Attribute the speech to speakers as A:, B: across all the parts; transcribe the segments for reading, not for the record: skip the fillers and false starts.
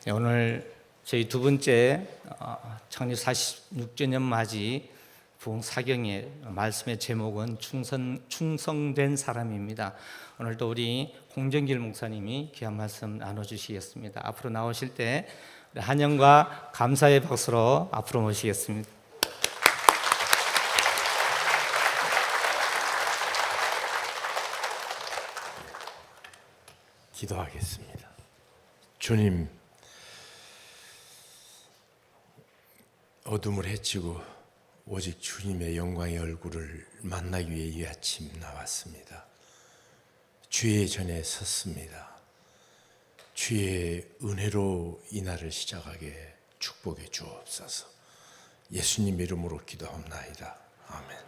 A: 네, 오늘 저희 두 번째 창립 46주년 맞이 부흥 사경의 말씀의 제목은 충성된 사람입니다. 오늘도 우리 홍정길 목사님이 귀한 말씀 나눠주시겠습니다. 앞으로 나오실 때 환영과 감사의 박수로 앞으로 모시겠습니다.
B: 기도하겠습니다. 주님, 어둠을 헤치고 오직 주님의 영광의 얼굴을 만나기 위해 이 아침 나왔습니다. 주의 전에 섰습니다. 주의 은혜로 이 날을 시작하게 축복해 주옵소서. 예수님 이름으로 기도합나이다. 아멘.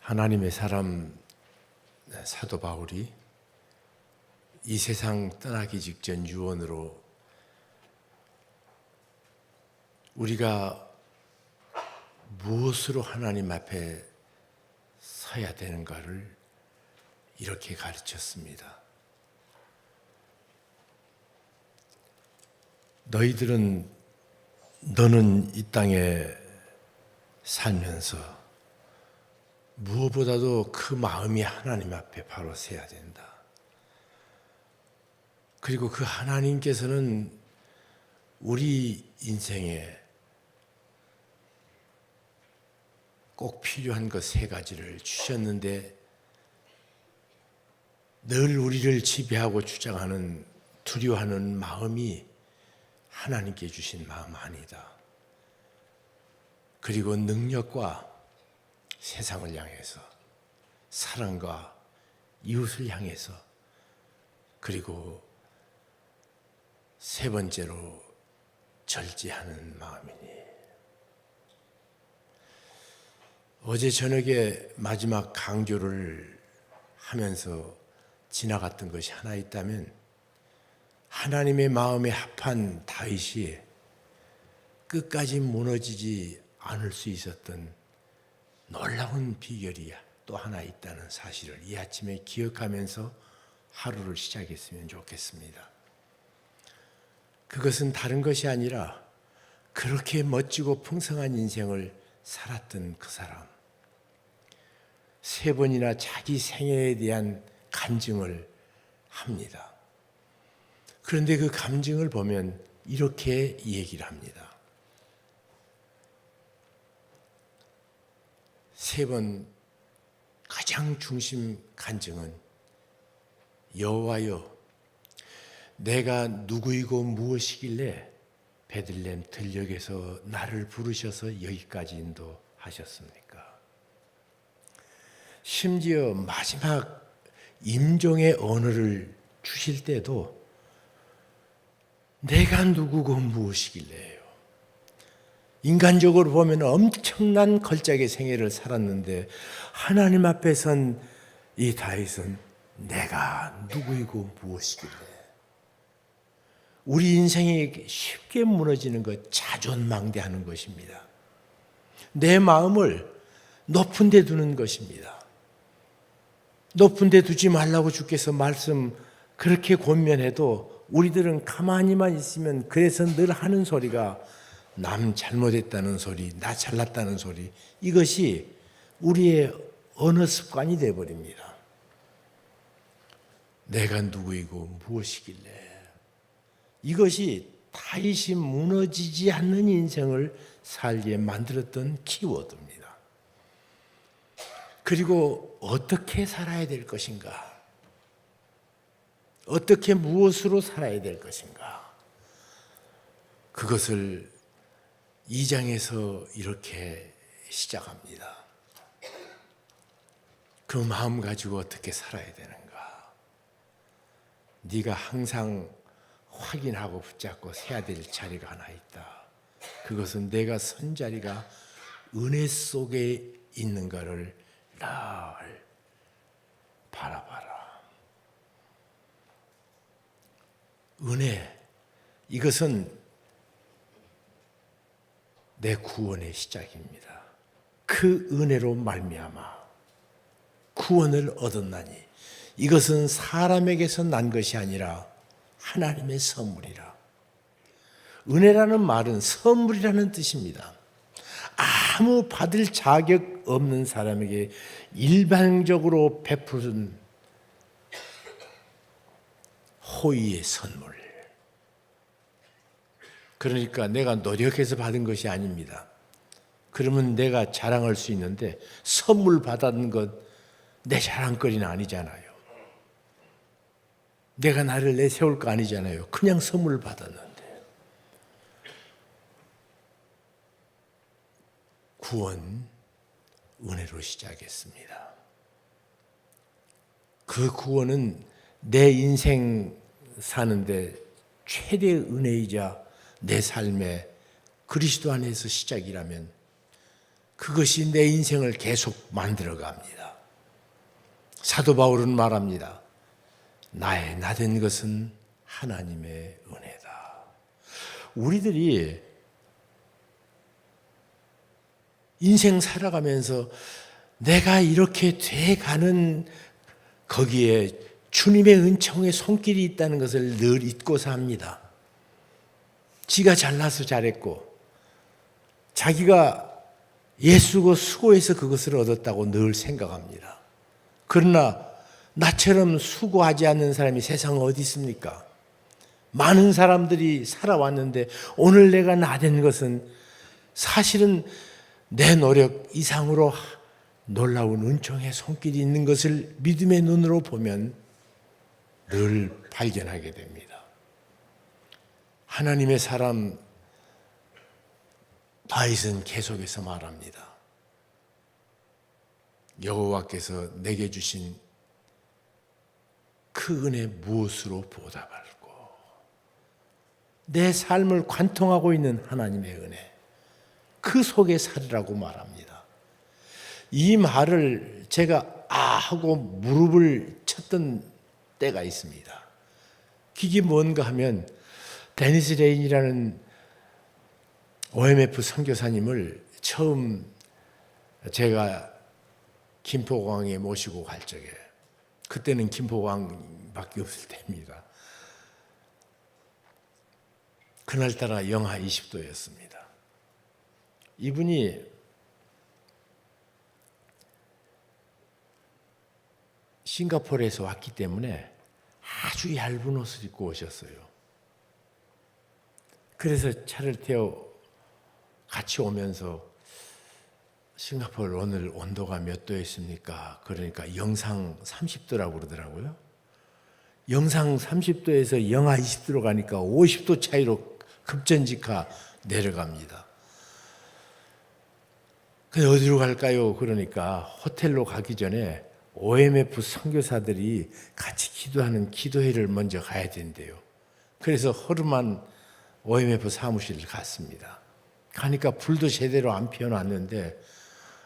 B: 하나님의 사람 사도 바울이 이 세상 떠나기 직전 유언으로 우리가 무엇으로 하나님 앞에 서야 되는가를 이렇게 가르쳤습니다. 너는 이 땅에 살면서 무엇보다도 그 마음이 하나님 앞에 바로 서야 된다. 그리고 그 하나님께서는 우리 인생에 꼭 필요한 것 세 가지를 주셨는데 늘 우리를 지배하고 주장하는 두려워하는 마음이 하나님께 주신 마음 아니다. 그리고 능력과 세상을 향해서 사랑과 이웃을 향해서 그리고 세 번째로 절제하는 마음이니 어제 저녁에 마지막 강조를 하면서 지나갔던 것이 하나 있다면 하나님의 마음에 합한 다윗이 끝까지 무너지지 않을 수 있었던 놀라운 비결이 또 하나 있다는 사실을 이 아침에 기억하면서 하루를 시작했으면 좋겠습니다. 그것은 다른 것이 아니라 그렇게 멋지고 풍성한 인생을 살았던 그 사람, 세 번이나 자기 생애에 대한 간증을 합니다. 그런데 그 간증을 보면 이렇게 얘기를 합니다. 세 번 가장 중심 간증은 여호와여, 내가 누구이고 무엇이길래 베들레헴 들녘에서 나를 부르셔서 여기까지 인도하셨습니까? 심지어 마지막 임종의 언어를 주실 때도 내가 누구고 무엇이길래요? 인간적으로 보면 엄청난 걸작의 생애를 살았는데 하나님 앞에 선 이 다윗은 내가 누구이고 무엇이길래? 우리 인생이 쉽게 무너지는 것, 자존망대하는 것입니다. 내 마음을 높은 데 두는 것입니다. 높은 데 두지 말라고 주께서 말씀 그렇게 권면해도 우리들은 가만히만 있으면 그래서 늘 하는 소리가 남 잘못했다는 소리, 나 잘났다는 소리, 이것이 우리의 언어 습관이 되어버립니다. 내가 누구이고 무엇이길래? 이것이 다윗이 무너지지 않는 인생을 살게 만들었던 키워드입니다. 그리고 어떻게 살아야 될 것인가? 어떻게 무엇으로 살아야 될 것인가? 그것을 2장에서 이렇게 시작합니다. 그 마음 가지고 어떻게 살아야 되는가? 네가 항상 확인하고 붙잡고 세야 될 자리가 하나 있다. 그것은 내가 선 자리가 은혜 속에 있는가를 늘 바라봐라. 은혜, 이것은 내 구원의 시작입니다. 그 은혜로 말미암아 구원을 얻었나니 이것은 사람에게서 난 것이 아니라 하나님의 선물이라. 은혜라는 말은 선물이라는 뜻입니다. 아무 받을 자격 없는 사람에게 일반적으로 베푸는 호의의 선물. 그러니까 내가 노력해서 받은 것이 아닙니다. 그러면 내가 자랑할 수 있는데 선물 받은 것 내 자랑거리는 아니잖아요. 내가 나를 내세울 거 아니잖아요. 그냥 선물 받았는데. 구원 은혜로 시작했습니다. 그 구원은 내 인생 사는데 최대의 은혜이자 내 삶의 그리스도 안에서 시작이라면 그것이 내 인생을 계속 만들어갑니다. 사도 바울은 말합니다. 나의 나된 것은 하나님의 은혜다. 우리들이 인생 살아가면서 내가 이렇게 돼가는 거기에 주님의 은총의 손길이 있다는 것을 늘 잊고 삽니다. 지가 잘나서 잘했고 자기가 애쓰고 수고해서 그것을 얻었다고 늘 생각합니다. 그러나 나처럼 수고하지 않는 사람이 세상에 어디 있습니까? 많은 사람들이 살아왔는데 오늘 내가 나된 것은 사실은 내 노력 이상으로 놀라운 은총의 손길이 있는 것을 믿음의 눈으로 보면 늘 발견하게 됩니다. 하나님의 사람 다윗은 계속해서 말합니다. 여호와께서 내게 주신 그 은혜 무엇으로 보답할꼬. 내 삶을 관통하고 있는 하나님의 은혜, 그 속에 살으라고 말합니다. 이 말을 제가 하고 무릎을 쳤던 때가 있습니다. 그게 뭔가 하면 데니스 레인이라는 OMF 선교사님을 처음 제가 김포공항에 모시고 갈 적에, 그때는 김포공항밖에 없을 때입니다. 그날따라 영하 20도였습니다. 이분이 싱가포르에서 왔기 때문에 아주 얇은 옷을 입고 오셨어요. 그래서 차를 태워 같이 오면서 싱가포르 오늘 온도가 몇 도였습니까? 그러니까 영상 30도라고 그러더라고요. 영상 30도에서 영하 20도로 가니까 50도 차이로 급전직하 내려갑니다. 그래서 어디로 갈까요? 그러니까 호텔로 가기 전에 OMF 선교사들이 같이 기도하는 기도회를 먼저 가야 된대요. 그래서 허름한 OMF 사무실을 갔습니다. 가니까 불도 제대로 안 피워놨는데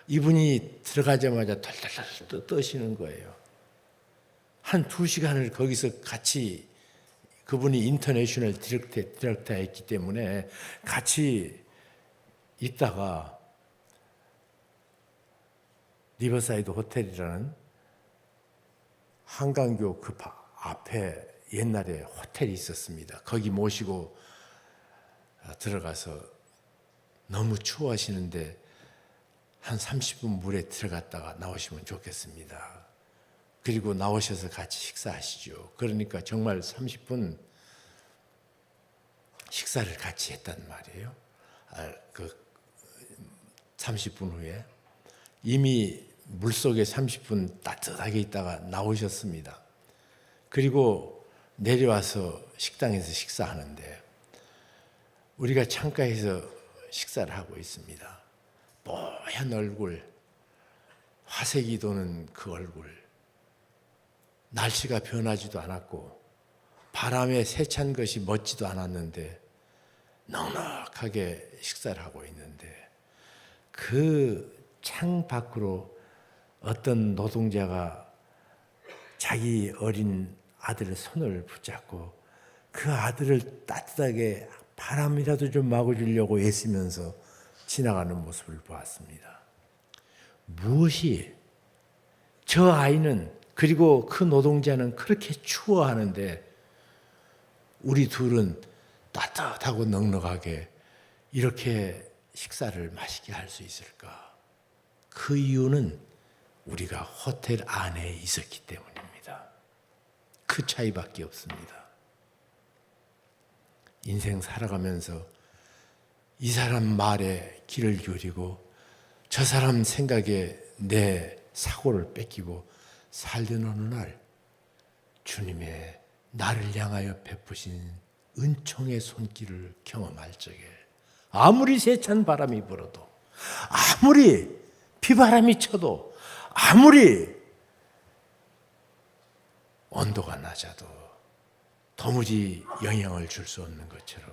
B: 이분이 들어가자마자 덜덜덜 떠시는 거예요. 한 2시간을 거기서 같이, 그분이 인터내셔널 디렉터였기 때문에 같이 있다가 리버사이드 호텔이라는 한강교 그 앞에 옛날에 호텔이 있었습니다. 거기 모시고 들어가서 너무 추워하시는데 한 30분 물에 들어갔다가 나오시면 좋겠습니다. 그리고 나오셔서 같이 식사하시죠. 그러니까 정말 30분 식사를 같이 했단 말이에요. 그 30분 후에 이미 물속에 30분 따뜻하게 있다가 나오셨습니다. 그리고 내려와서 식당에서 식사하는데 우리가 창가에서 식사를 하고 있습니다. 뽀얀 얼굴, 화색이 도는 그 얼굴, 날씨가 변하지도 않았고 바람에 세찬 것이 멋지도 않았는데 넉넉하게 식사를 하고 있는데 그 창 밖으로 어떤 노동자가 자기 어린 아들의 손을 붙잡고 그 아들을 따뜻하게 바람이라도 좀 막아주려고 애쓰면서 지나가는 모습을 보았습니다. 무엇이 저 아이는 그리고 그 노동자는 그렇게 추워하는데 우리 둘은 따뜻하고 넉넉하게 이렇게 식사를 맛있게 할 수 있을까? 그 이유는 우리가 호텔 안에 있었기 때문입니다. 그 차이밖에 없습니다. 인생 살아가면서 이 사람 말에 귀를 기울이고 저 사람 생각에 내 사고를 뺏기고 살던 어느 날 주님의 나를 향하여 베푸신 은총의 손길을 경험할 적에 아무리 세찬 바람이 불어도 아무리 비바람이 쳐도 아무리 온도가 낮아도 도무지 영향을 줄 수 없는 것처럼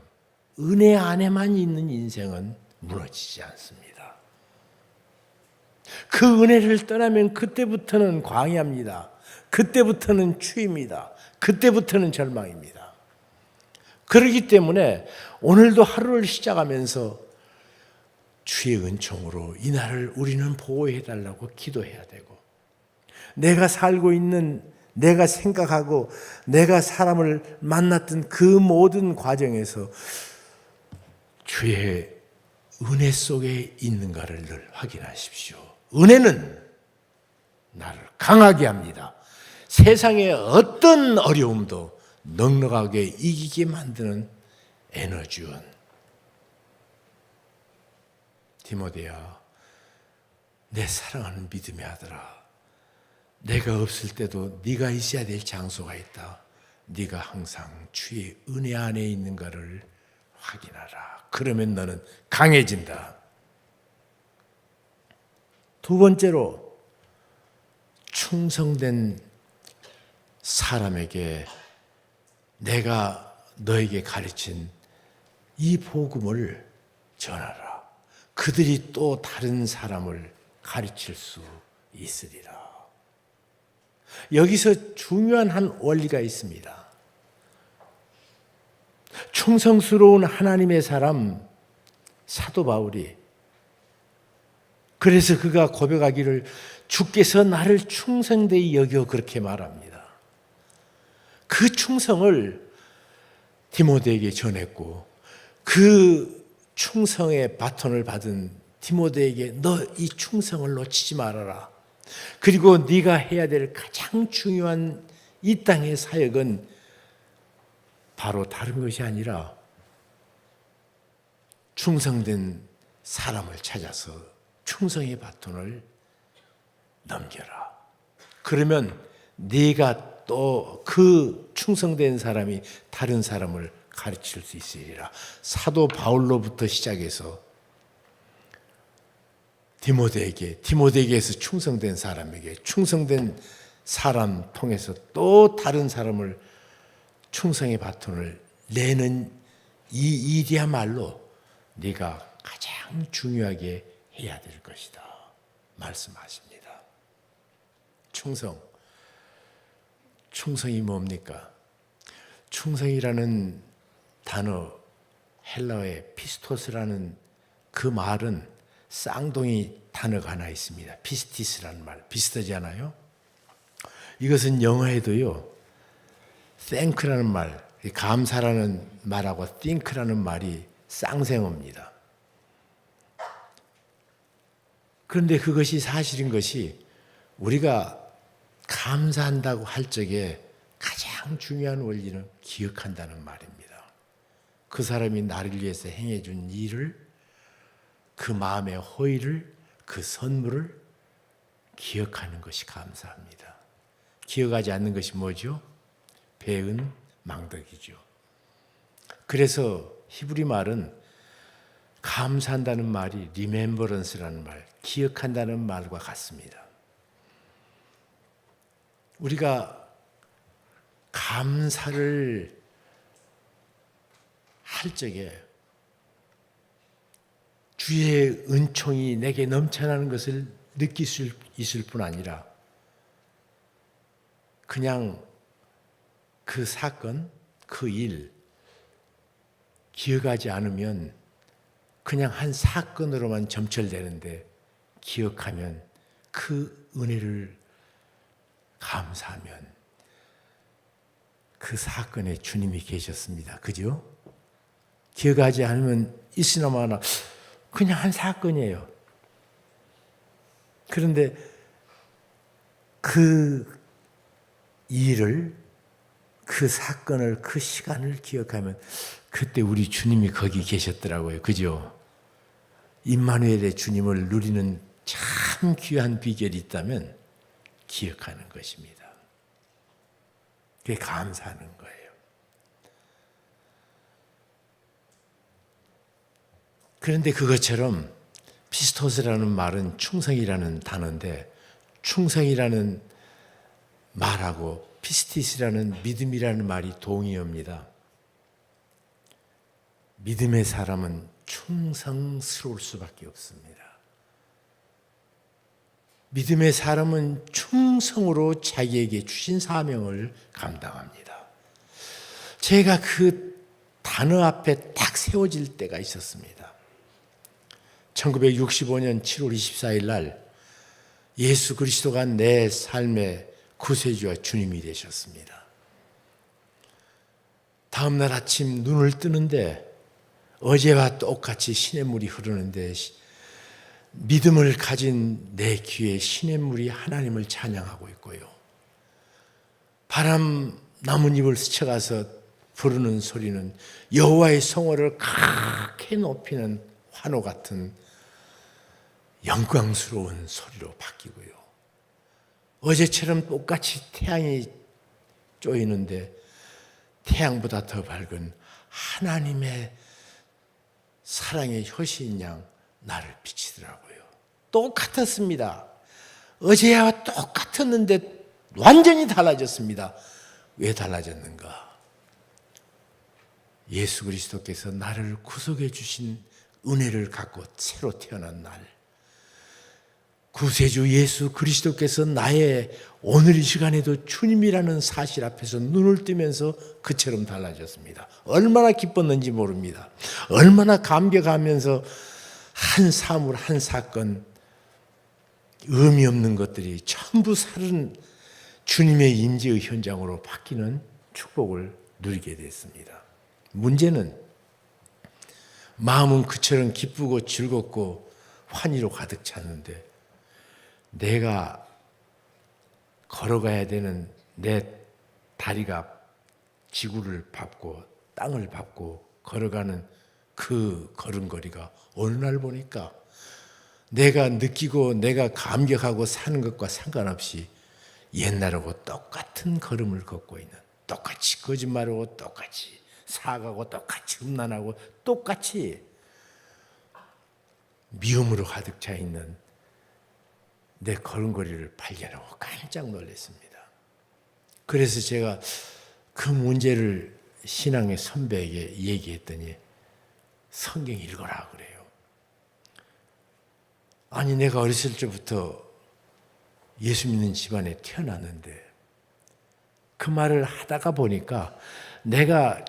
B: 은혜 안에만 있는 인생은 무너지지 않습니다. 그 은혜를 떠나면 그때부터는 광야입니다. 그때부터는 추위입니다. 그때부터는 절망입니다. 그렇기 때문에 오늘도 하루를 시작하면서 주의 은총으로 이 날을 우리는 보호해 달라고 기도해야 되고, 내가 살고 있는, 내가 생각하고 내가 사람을 만났던 그 모든 과정에서 주의 은혜 속에 있는가를 늘 확인하십시오. 은혜는 나를 강하게 합니다. 세상의 어떤 어려움도 넉넉하게 이기게 만드는 에너지원. 디모데야, 내 사랑하는 믿음의 아들아, 내가 없을 때도 네가 있어야 될 장소가 있다. 네가 항상 주의 은혜 안에 있는가를 확인하라. 그러면 너는 강해진다. 두 번째로, 충성된 사람에게 내가 너에게 가르친 이 복음을 전하라. 그들이 또 다른 사람을 가르칠 수 있으리라. 여기서 중요한 한 원리가 있습니다. 충성스러운 하나님의 사람 사도 바울이, 그래서 그가 고백하기를 주께서 나를 충성되이 여겨 그렇게 말합니다. 그 충성을 디모데에게 전했고, 그 충성의 바톤을 받은 디모데에게 너 이 충성을 놓치지 말아라. 그리고 네가 해야 될 가장 중요한 이 땅의 사역은 바로 다른 것이 아니라 충성된 사람을 찾아서 충성의 바톤을 넘겨라. 그러면 네가 또 그 충성된 사람이 다른 사람을 가르칠 수 있으리라. 사도 바울로부터 시작해서 디모데에게서 충성된 사람에게, 충성된 사람 통해서 또 다른 사람을 충성의 바톤을 내는 이 일이야말로 네가 가장 중요하게 해야 될 것이다 말씀하십니다. 충성이 뭡니까? 충성이라는 단어, 헬라어의 피스토스라는 그 말은 쌍둥이 단어가 하나 있습니다. 피스티스라는 말, 비슷하지 않아요? 이것은 영어에도요, thank라는 말, 감사라는 말하고 think라는 말이 쌍생어입니다. 그런데 그것이 사실인 것이, 우리가 감사한다고 할 적에 가장 중요한 원리는 기억한다는 말입니다. 그 사람이 나를 위해서 행해준 일을, 그 마음의 호의를, 그 선물을 기억하는 것이 감사합니다. 기억하지 않는 것이 뭐죠? 배은 망덕이죠. 그래서 히브리 말은 감사한다는 말이 remembrance라는 말, 기억한다는 말과 같습니다. 우리가 감사를 할 적에 주의 은총이 내게 넘쳐나는 것을 느낄 수 있을 뿐 아니라, 그냥 그 사건, 그 일 기억하지 않으면 그냥 한 사건으로만 점철되는데, 기억하면 그 은혜를 감사하면 그 사건에 주님이 계셨습니다. 그죠? 기억하지 않으면 있으나마나 그냥 한 사건이에요. 그런데 그 일을, 그 사건을, 그 시간을 기억하면 그때 우리 주님이 거기 계셨더라고요. 그죠? 임마누엘의 주님을 누리는 참 귀한 비결이 있다면 기억하는 것입니다. 그게 감사하는 거예요. 그런데 그것처럼 피스토스라는 말은 충성이라는 단어인데, 충성이라는 말하고 피스티스라는 믿음이라는 말이 동의어입니다. 믿음의 사람은 충성스러울 수밖에 없습니다. 믿음의 사람은 충성으로 자기에게 주신 사명을 감당합니다. 제가 그 단어 앞에 딱 세워질 때가 있었습니다. 1965년 7월 24일 날 예수 그리스도가 내 삶의 구세주와 주님이 되셨습니다. 다음 날 아침 눈을 뜨는데 어제와 똑같이 시냇물이 흐르는데 믿음을 가진 내 귀에 시냇물이 하나님을 찬양하고 있고요. 바람 나뭇잎을 스쳐가서 부르는 소리는 여호와의 성호를 크게 높이는 환호 같은 영광스러운 소리로 바뀌고요. 어제처럼 똑같이 태양이 쪼이는데 태양보다 더 밝은 하나님의 사랑의 효시인 양 나를 비치더라고요. 똑같았습니다. 어제와 똑같았는데 완전히 달라졌습니다. 왜 달라졌는가? 예수 그리스도께서 나를 구속해 주신 은혜를 갖고 새로 태어난 날, 구세주 예수 그리스도께서 나의 오늘 이 시간에도 주님이라는 사실 앞에서 눈을 뜨면서 그처럼 달라졌습니다. 얼마나 기뻤는지 모릅니다. 얼마나 감격하면서 한 사물, 한 사건, 의미 없는 것들이 전부 살은 주님의 임재의 현장으로 바뀌는 축복을 누리게 됐습니다. 문제는 마음은 그처럼 기쁘고 즐겁고 환희로 가득 찼는데 내가 걸어가야 되는 내 다리가 지구를 밟고 땅을 밟고 걸어가는 그 걸음걸이가 어느 날 보니까 내가 느끼고 내가 감격하고 사는 것과 상관없이 옛날하고 똑같은 걸음을 걷고 있는, 똑같이 거짓말하고 똑같이 사가고 똑같이 음란하고 똑같이 미움으로 가득 차 있는 내 걸음걸이를 발견하고 깜짝 놀랐습니다. 그래서 제가 그 문제를 신앙의 선배에게 얘기했더니 성경 읽어라 그래요. 아니 내가 어렸을 때부터 예수 믿는 집안에 태어났는데 그 말을 하다가 보니까 내가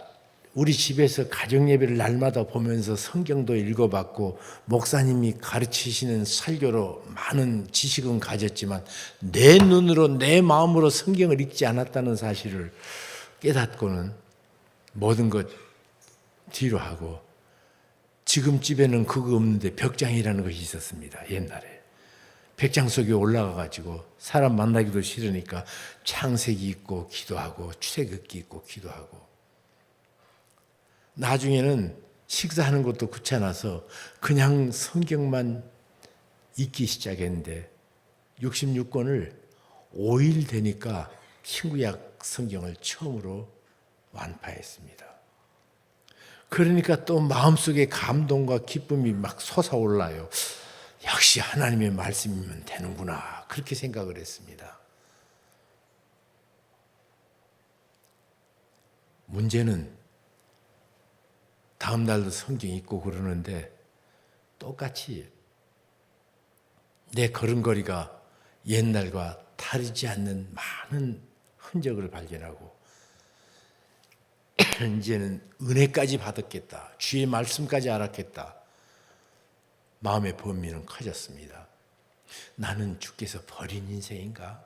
B: 우리 집에서 가정예배를 날마다 보면서 성경도 읽어봤고 목사님이 가르치시는 설교로 많은 지식은 가졌지만 내 눈으로 내 마음으로 성경을 읽지 않았다는 사실을 깨닫고는 모든 것 뒤로 하고 지금 집에는 그거 없는데 벽장이라는 것이 있었습니다. 옛날에. 벽장 속에 올라가가지고 사람 만나기도 싫으니까 창세기 읽고 기도하고 출애굽기 읽고 기도하고 나중에는 식사하는 것도 귀찮아서 그냥 성경만 읽기 시작했는데 66권을 5일 되니까 신구약 성경을 처음으로 완파했습니다. 그러니까 또 마음속에 감동과 기쁨이 막 솟아올라요. 역시 하나님의 말씀이면 되는구나 그렇게 생각을 했습니다. 문제는 다음 날도 성경 읽고 그러는데 똑같이 내 걸음걸이가 옛날과 다르지 않는 많은 흔적을 발견하고 이제는 은혜까지 받았겠다. 주의 말씀까지 알았겠다. 마음의 범위는 커졌습니다. 나는 주께서 버린 인생인가?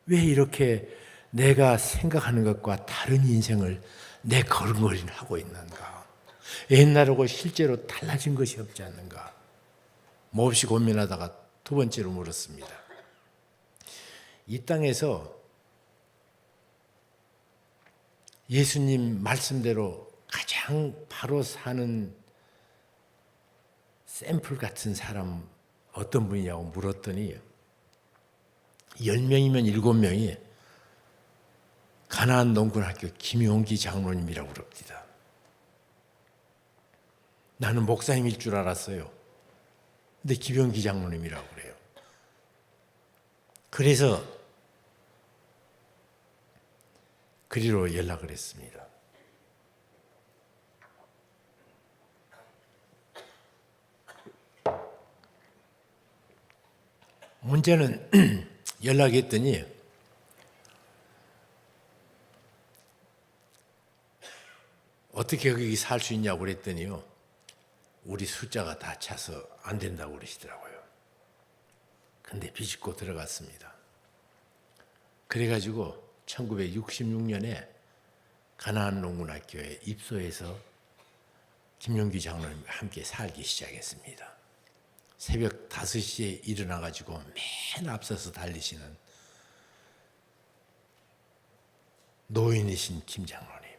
B: 왜 이렇게 내가 생각하는 것과 다른 인생을 내 걸음걸이를 하고 있는가? 옛날하고 실제로 달라진 것이 없지 않는가? 몹시 고민하다가 두 번째로 물었습니다. 이 땅에서 예수님 말씀대로 가장 바로 사는 샘플 같은 사람 어떤 분이냐고 물었더니 10명이면 7명이 가나안 농군학교 김용기 장로님이라고 그럽니다. 나는 목사님일 줄 알았어요. 근데 김용기 장로님이라고 그래요. 그래서 그리로 연락을 했습니다. 문제는 연락했더니 어떻게 거기 살 수 있냐고 그랬더니요. 우리 숫자가 다 차서 안 된다고 그러시더라고요. 근데 비집고 들어갔습니다. 그래가지고 1966년에 가나안 농군학교에 입소해서 김용기 장로님과 함께 살기 시작했습니다. 새벽 5시에 일어나가지고 맨 앞서서 달리시는 노인이신 김 장로님,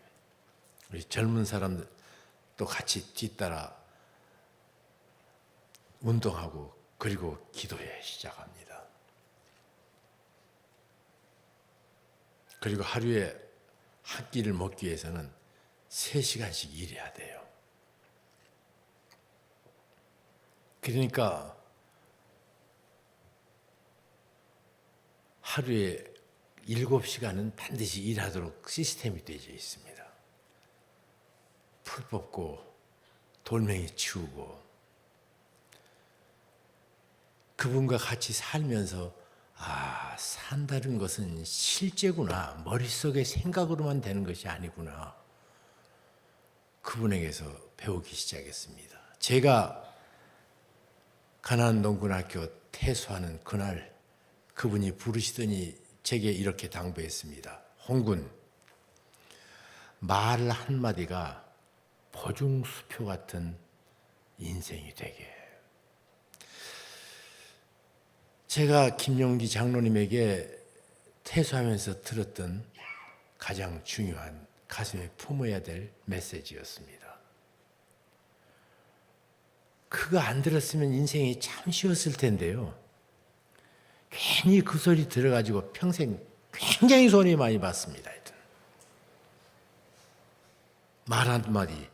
B: 우리 젊은 사람들도 같이 뒤따라 운동하고 그리고 기도해 시작합니다. 그리고 하루에 한 끼를 먹기 위해서는 3시간씩 일해야 돼요. 그러니까 하루에 7시간은 반드시 일하도록 시스템이 되어 있습니다. 풀 뽑고 돌멩이 치우고 그분과 같이 살면서 산다는 것은 실제구나. 머릿속에 생각으로만 되는 것이 아니구나. 그분에게서 배우기 시작했습니다. 제가 가나안 농군학교 퇴소하는 그날 그분이 부르시더니 제게 이렇게 당부했습니다. 홍군, 말 한마디가 보중수표 같은 인생이 되게. 제가 김용기 장로님에게 퇴소하면서 들었던 가장 중요한 가슴에 품어야 될 메시지였습니다. 그거 안 들었으면 인생이 참 쉬웠을 텐데요. 괜히 그 소리 들어가지고 평생 굉장히 손해 많이 봤습니다. 하여튼. 말 한마디.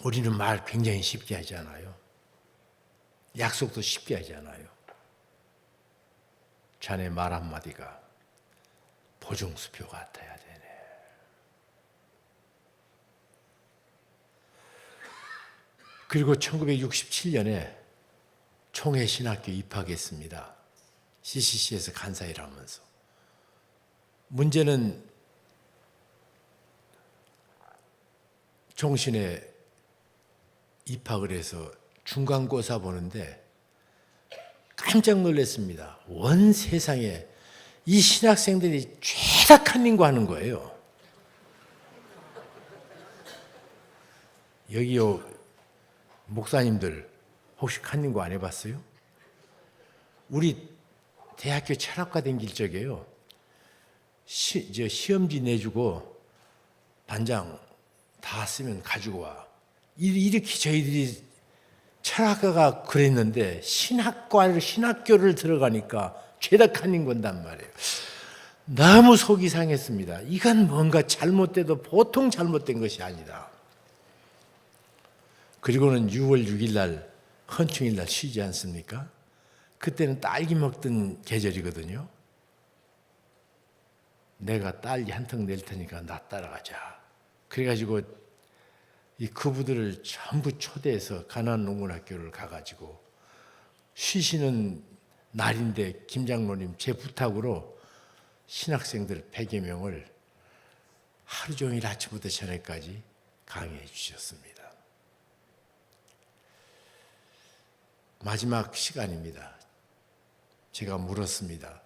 B: 우리는 말 굉장히 쉽게 하지 않아요. 약속도 쉽게 하지 않아요. 자네 말 한마디가 보증수표 같아야 되네. 그리고 1967년에 총회신학교 입학했습니다. CCC에서 간사일 하면서. 문제는 종신에 입학을 해서 중간고사 보는데 깜짝 놀랐습니다. 원 세상에 이 신학생들이 죄다 칸닝고 하는 거예요. 여기요 목사님들 혹시 칸닝고 안 해봤어요? 우리 대학교 철학과 댕길 적에요. 시험지 내주고 반장 다 쓰면 가지고 와. 이렇게 저희들이 철학과가 그랬는데 신학교를 들어가니까 죄다 칸닝 건단 말이에요. 너무 속이 상했습니다. 이건 뭔가 잘못돼도 보통 잘못된 것이 아니다. 그리고는 6월 6일 날 헌충일 날 쉬지 않습니까? 그때는 딸기 먹던 계절이거든요. 내가 딸기 한 턱 낼 테니까 나 따라가자. 그래가지고 이 그부들을 전부 초대해서 가나안 농군학교를 가가지고 쉬시는 날인데 김 장로님 제 부탁으로 신학생들 100여 명을 하루 종일 아침부터 저녁까지 강의해 주셨습니다. 마지막 시간입니다. 제가 물었습니다.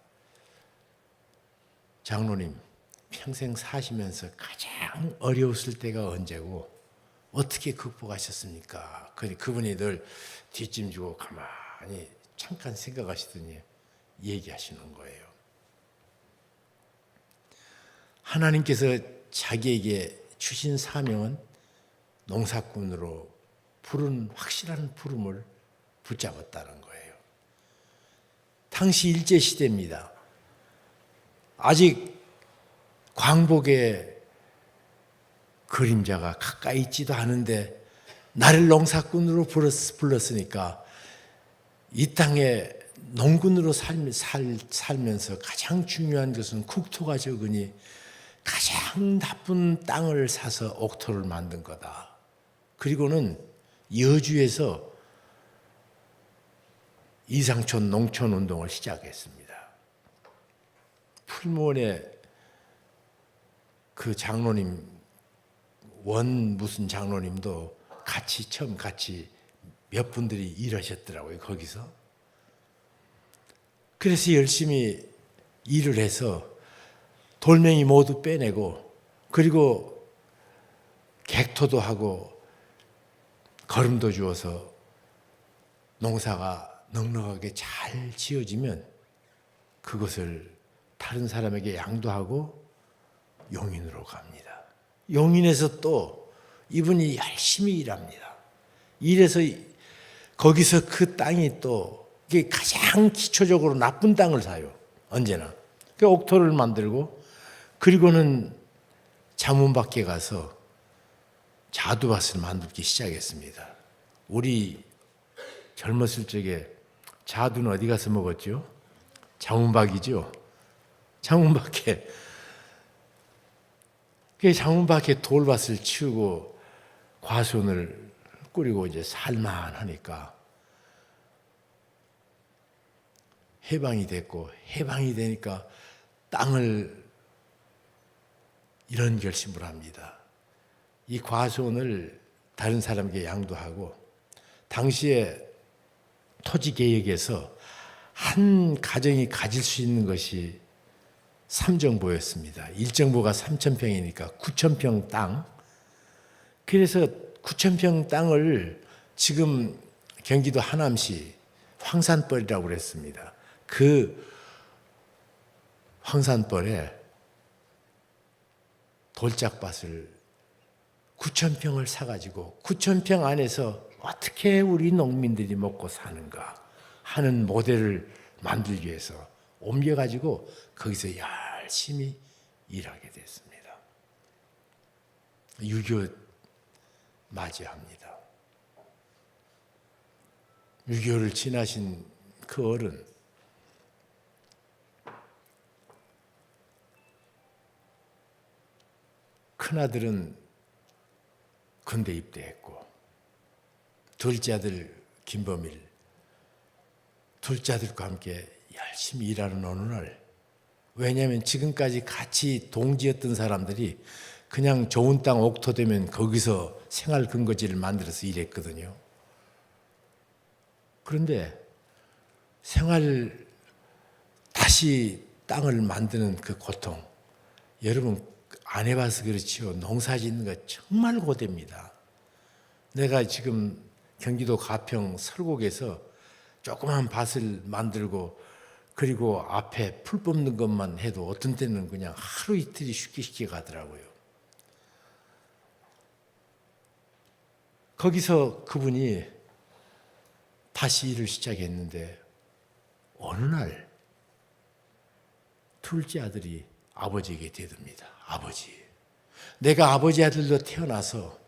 B: 장로님, 평생 사시면서 가장 어려웠을 때가 언제고 어떻게 극복하셨습니까? 그분이 늘 뒷짐 주고 가만히 잠깐 생각하시더니 얘기하시는 거예요. 하나님께서 자기에게 주신 사명은 농사꾼으로 확실한 부름을 붙잡았다는 거예요. 당시 일제시대입니다. 아직 광복의 그림자가 가까이 있지도 않은데 나를 농사꾼으로 불렀으니까 이 땅에 농군으로 살면서 가장 중요한 것은 국토가 적으니 가장 나쁜 땅을 사서 옥토를 만든 거다. 그리고는 여주에서 이상촌 농촌 운동을 시작했습니다. 풀무원의 그 장로님, 무슨 장로님도 처음 같이 몇 분들이 일하셨더라고요, 거기서. 그래서 열심히 일을 해서 돌멩이 모두 빼내고, 그리고 객토도 하고 거름도 주어서 농사가 넉넉하게 잘 지어지면 그것을 다른 사람에게 양도하고 용인으로 갑니다. 용인에서 또 이분이 열심히 일합니다. 일해서 거기서 그 땅이 또 이게 가장 기초적으로 나쁜 땅을 사요. 언제나. 그 옥토를 만들고, 그리고는 자문밖에 가서 자두밭을 만들기 시작했습니다. 우리 젊었을 적에 자두는 어디 가서 먹었죠? 자문밭이죠. 자문밭에 자문밭에 돌밭을 치우고 과수원을 꾸리고 이제 살만하니까 해방이 됐고, 해방이 되니까 땅을 이런 결심을 합니다. 이 과수원을 다른 사람에게 양도하고, 당시에 토지개혁에서 한 가정이 가질 수 있는 것이 3정보였습니다. 1정보가 3,000평이니까 9,000평 땅. 그래서 9,000평 땅을 지금 경기도 하남시 황산벌이라고 그랬습니다. 그 황산벌에 돌짝밭을 9,000평을 사가지고 9,000평 안에서 어떻게 우리 농민들이 먹고 사는가 하는 모델을 만들기 위해서 옮겨가지고 거기서 열심히 일하게 됐습니다. 6.25 맞이합니다. 6.25를 지나신 그 어른, 큰아들은 군대 입대했고, 둘째 아들 김범일, 둘째 아들과 함께 열심히 일하는 어느 날, 왜냐하면 지금까지 같이 동지였던 사람들이 그냥 좋은 땅 옥토 되면 거기서 생활 근거지를 만들어서 일했거든요. 그런데 다시 땅을 만드는 그 고통, 여러분 안 해봐서 그렇지요. 농사 짓는 거 정말 고됩니다. 내가 지금 경기도 가평 설곡에서 조그만 밭을 만들고, 그리고 앞에 풀 뽑는 것만 해도 어떤 때는 그냥 하루 이틀이 쉽게 가더라고요. 거기서 그분이 다시 일을 시작했는데, 어느 날 둘째 아들이 아버지에게 대듭니다. 아버지, 내가 아버지 아들로 태어나서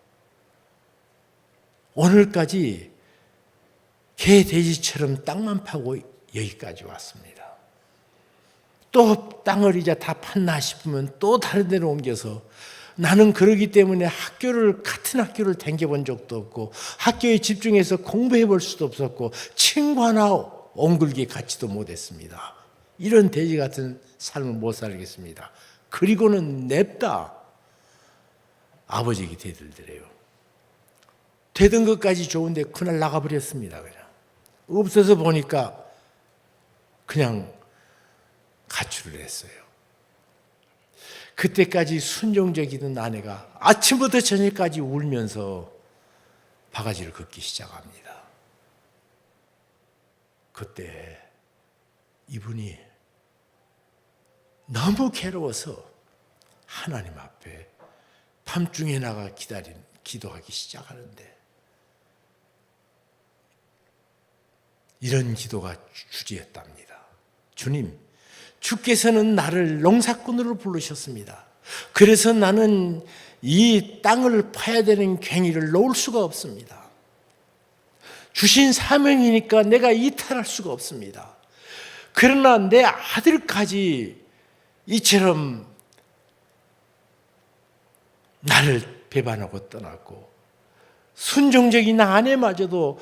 B: 오늘까지 개 돼지처럼 땅만 파고 여기까지 왔습니다. 또 땅을 이제 다 팠나 싶으면 또 다른 데로 옮겨서, 나는 그러기 때문에 같은 학교를 다녀본 적도 없고, 학교에 집중해서 공부해 볼 수도 없었고, 친구 하나 옹글게 갖지도 못했습니다. 이런 돼지 같은 삶을 못 살겠습니다. 그리고는 냅다 아버지에게 대들더래요. 되던 것까지 좋은데 그날 나가버렸습니다. 그냥 없어서 보니까 그냥 가출을 했어요. 그때까지 순종적이던 아내가 아침부터 저녁까지 울면서 바가지를 걷기 시작합니다. 그때 이분이 너무 괴로워서 하나님 앞에 밤중에 나가 기도하기 시작하는데, 이런 기도가 주제였답니다. 주님, 주께서는 나를 농사꾼으로 부르셨습니다. 그래서 나는 이 땅을 파야 되는 괭이를 놓을 수가 없습니다. 주신 사명이니까 내가 이탈할 수가 없습니다. 그러나 내 아들까지 이처럼 나를 배반하고 떠났고, 순종적인 아내마저도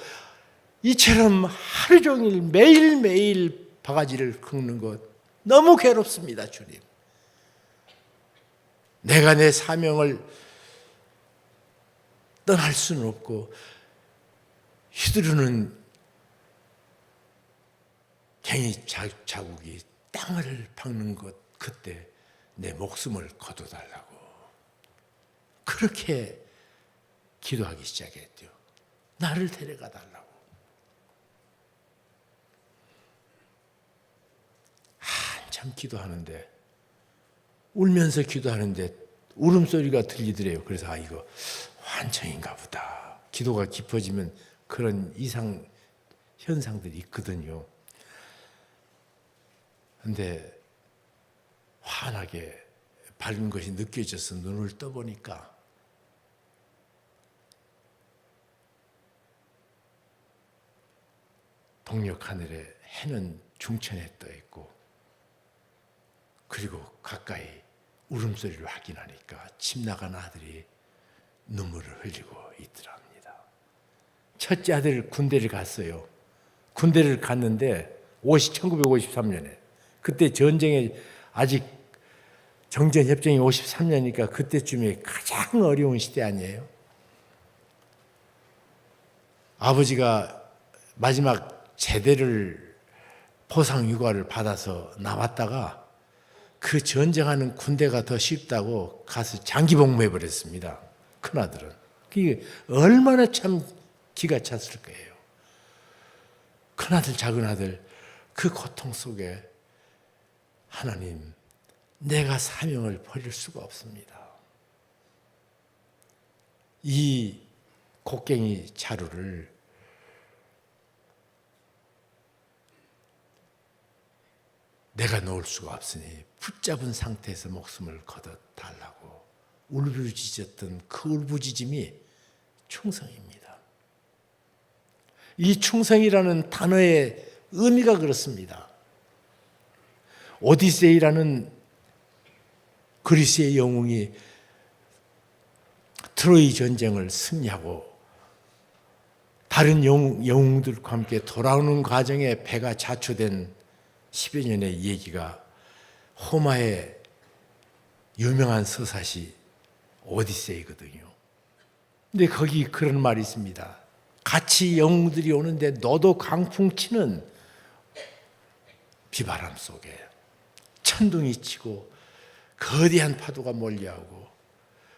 B: 이처럼 하루 종일 매일매일 바가지를 긁는 것 너무 괴롭습니다. 주님, 내가 내 사명을 떠날 수는 없고 휘두르는 괭이 자국이 땅을 박는 것, 그때 내 목숨을 거둬달라고 그렇게 기도하기 시작했죠. 나를 데려가 달라고. 한참 기도하는데, 울면서 기도하는데 울음소리가 들리더래요. 그래서 이거 환청인가 보다. 기도가 깊어지면 그런 이상 현상들이 있거든요. 근데 환하게 밝은 것이 느껴져서 눈을 떠보니까 동력 하늘에 해는 중천에 떠 있고, 그리고 가까이 울음소리를 확인하니까 집 나간 아들이 눈물을 흘리고 있더랍니다. 첫째 아들 군대를 갔어요. 군대를 갔는데 1953년에, 그때 전쟁에 아직 정전협정이 53년이니까 그때쯤에 가장 어려운 시대 아니에요? 아버지가 마지막 제대를 포상휴가를 받아서 나왔다가 그 전쟁하는 군대가 더 쉽다고 가서 장기 복무해버렸습니다. 큰아들은. 그게 얼마나 참 기가 찼을 거예요. 큰아들, 작은아들, 그 고통 속에 하나님, 내가 사명을 버릴 수가 없습니다. 이 곡괭이 자루를 내가 놓을 수가 없으니 붙잡은 상태에서 목숨을 거둬달라고 울부짖었던 그 울부짖음이 충성입니다. 이 충성이라는 단어의 의미가 그렇습니다. 오디세이라는 그리스의 영웅이 트로이 전쟁을 승리하고 다른 영웅들과 함께 돌아오는 과정에 배가 자초된 10여 년의 얘기가 호마의 유명한 서사시 오디세이거든요. 근데 거기 그런 말이 있습니다. 같이 영웅들이 오는데 너도 강풍 치는 비바람 속에 천둥이 치고 거대한 파도가 몰려오고,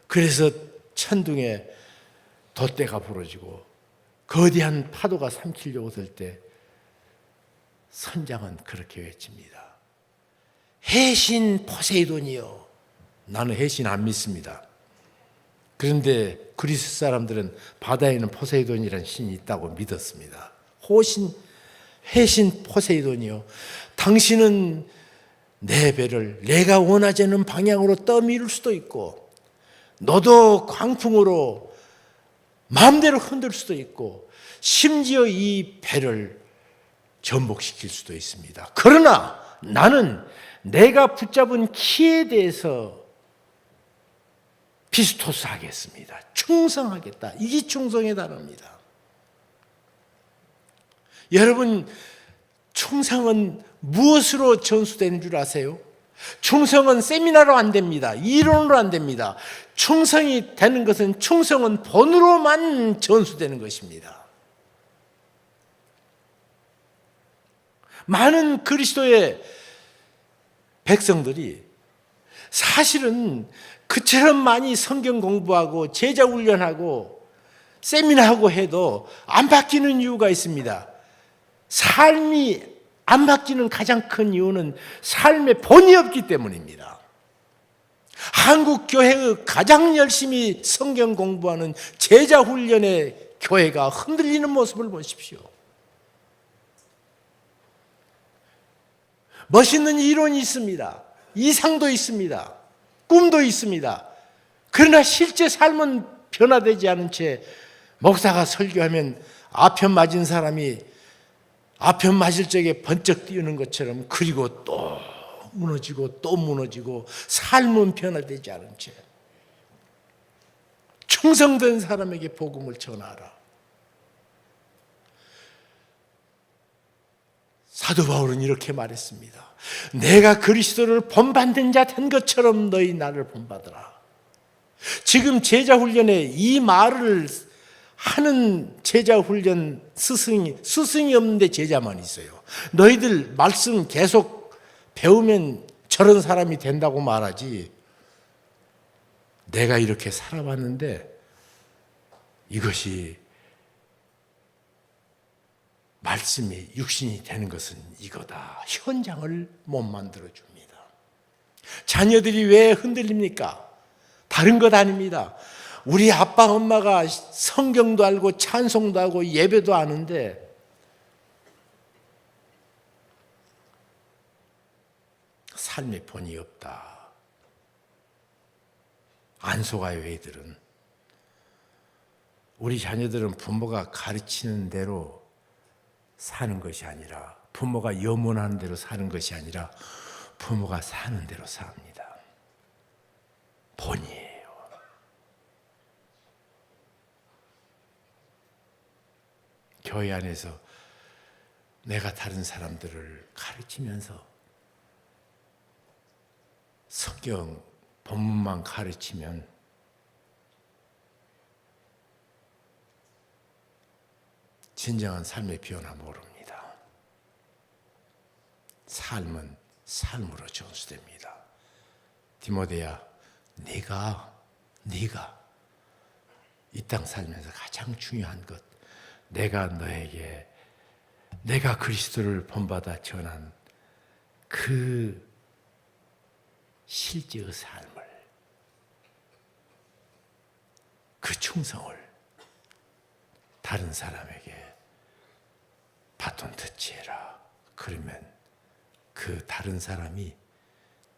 B: 그래서 천둥에 돛대가 부러지고 거대한 파도가 삼키려고 들 때 선장은 그렇게 외칩니다. 해신 포세이돈이요. 나는 해신 안 믿습니다. 그런데 그리스 사람들은 바다에는 포세이돈이라는 신이 있다고 믿었습니다. 해신 포세이돈이요, 당신은 내 배를 내가 원하지 않는 방향으로 떠밀을 수도 있고, 너도 광풍으로 마음대로 흔들 수도 있고, 심지어 이 배를 전복시킬 수도 있습니다. 그러나 나는 내가 붙잡은 키에 대해서 피스토스 하겠습니다. 충성하겠다. 이게 충성의 단어입니다. 여러분, 충성은 무엇으로 전수되는 줄 아세요? 충성은 세미나로 안 됩니다. 이론으로 안 됩니다. 충성이 되는 것은, 충성은 본으로만 전수되는 것입니다. 많은 그리스도의 백성들이 사실은 그처럼 많이 성경 공부하고 제자 훈련하고 세미나하고 해도 안 바뀌는 이유가 있습니다. 삶이 안 바뀌는 가장 큰 이유는 삶의 본이 없기 때문입니다. 한국 교회의 가장 열심히 성경 공부하는 제자 훈련의 교회가 흔들리는 모습을 보십시오. 멋있는 이론이 있습니다. 이상도 있습니다. 꿈도 있습니다. 그러나 실제 삶은 변화되지 않은 채 목사가 설교하면 아편 맞은 사람이 아편 맞을 적에 번쩍 뛰는 것처럼, 그리고 또 무너지고 또 무너지고 삶은 변화되지 않은 채 충성된 사람에게 복음을 전하라. 사도 바울은 이렇게 말했습니다. 내가 그리스도를 본받는 자 된 것처럼 너희 나를 본받으라. 지금 제자훈련에 이 말을 하는 제자훈련 스승이 없는데 제자만 있어요. 너희들 말씀 계속 배우면 저런 사람이 된다고 말하지, 내가 이렇게 살아봤는데 이것이 말씀이 육신이 되는 것은 이거다. 현장을 못 만들어줍니다. 자녀들이 왜 흔들립니까? 다른 것 아닙니다. 우리 아빠 엄마가 성경도 알고 찬송도 하고 예배도 하는데 삶의 본이 없다. 안 속아요. 애들은. 우리 자녀들은 부모가 가르치는 대로 사는 것이 아니라, 부모가 염원하는 대로 사는 것이 아니라 부모가 사는 대로 삽니다. 본이에요. 교회 안에서 내가 다른 사람들을 가르치면서 성경 본문만 가르치면 진정한 삶의 변화 모릅니다. 삶은 삶으로 전수됩니다. 디모데야, 네가 이 땅 살면서 가장 중요한 것, 내가 너에게 내가 그리스도를 본받아 전한 그 실제의 삶을, 그 충성을 다른 사람에게 바톤 터치해라. 그러면 그 다른 사람이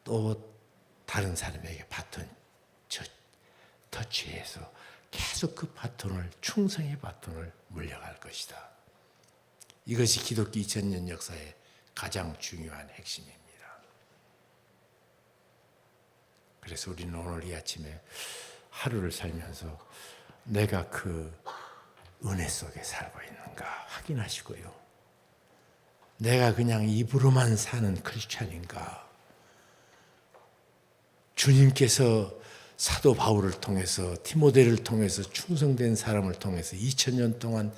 B: 또 다른 사람에게 바톤 터치해서 계속 그 바톤을, 충성의 바톤을 물려갈 것이다. 이것이 기독교 2000년 역사의 가장 중요한 핵심입니다. 그래서 우리는 오늘 이 아침에 하루를 살면서 내가 그 은혜 속에 살고 있는가 확인하시고요. 내가 그냥 입으로만 사는 크리스찬인가, 주님께서 사도 바울을 통해서, 디모데를 통해서, 충성된 사람을 통해서 2000년 동안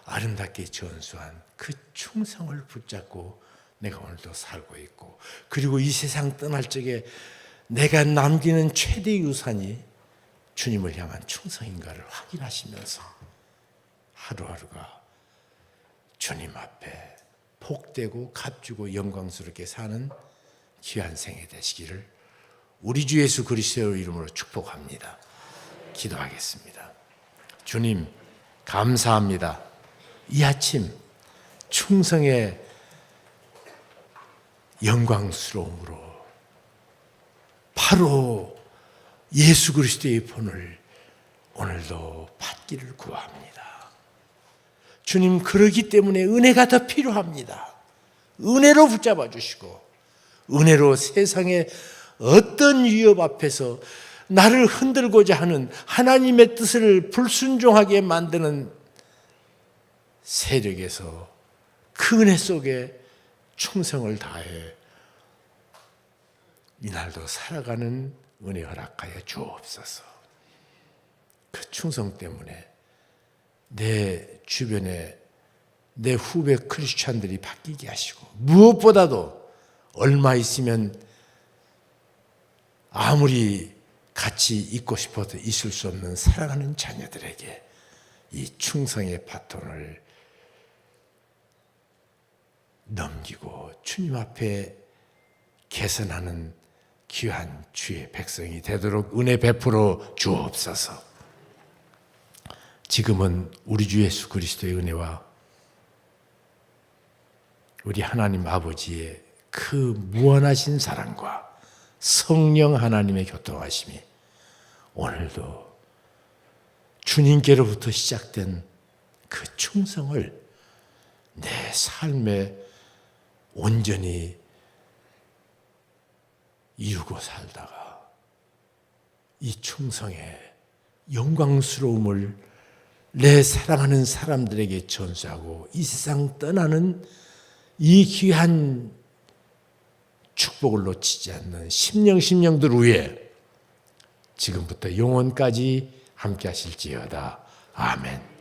B: 아름답게 전수한 그 충성을 붙잡고 내가 오늘도 살고 있고, 그리고 이 세상 떠날 적에 내가 남기는 최대 유산이 주님을 향한 충성인가를 확인하시면서 하루하루가 주님 앞에 복되고 값주고 영광스럽게 사는 귀한 생애 되시기를 우리 주 예수 그리스도의 이름으로 축복합니다. 기도하겠습니다. 주님, 감사합니다. 이 아침 충성의 영광스러움으로 바로 예수 그리스도의 본을 오늘도 받기를 구합니다. 주님, 그러기 때문에 은혜가 더 필요합니다. 은혜로 붙잡아 주시고, 은혜로 세상의 어떤 위협 앞에서 나를 흔들고자 하는 하나님의 뜻을 불순종하게 만드는 세력에서 그 은혜 속에 충성을 다해 이날도 살아가는 은혜 허락하여 주옵소서. 그 충성 때문에 내 주변에 내 후배 크리스찬들이 바뀌게 하시고, 무엇보다도 얼마 있으면 아무리 같이 있고 싶어도 있을 수 없는 사랑하는 자녀들에게 이 충성의 바톤을 넘기고 주님 앞에 개선하는 귀한 주의 백성이 되도록 은혜 베풀어 주옵소서. 지금은 우리 주 예수 그리스도의 은혜와 우리 하나님 아버지의 그 무한하신 사랑과 성령 하나님의 교통하심이 오늘도 주님께로부터 시작된 그 충성을 내 삶에 온전히 이루고 살다가 이 충성의 영광스러움을 내 사랑하는 사람들에게 전수하고 이 세상 떠나는 이 귀한 축복을 놓치지 않는 심령들 위에 지금부터 영원까지 함께 하실지어다. 아멘.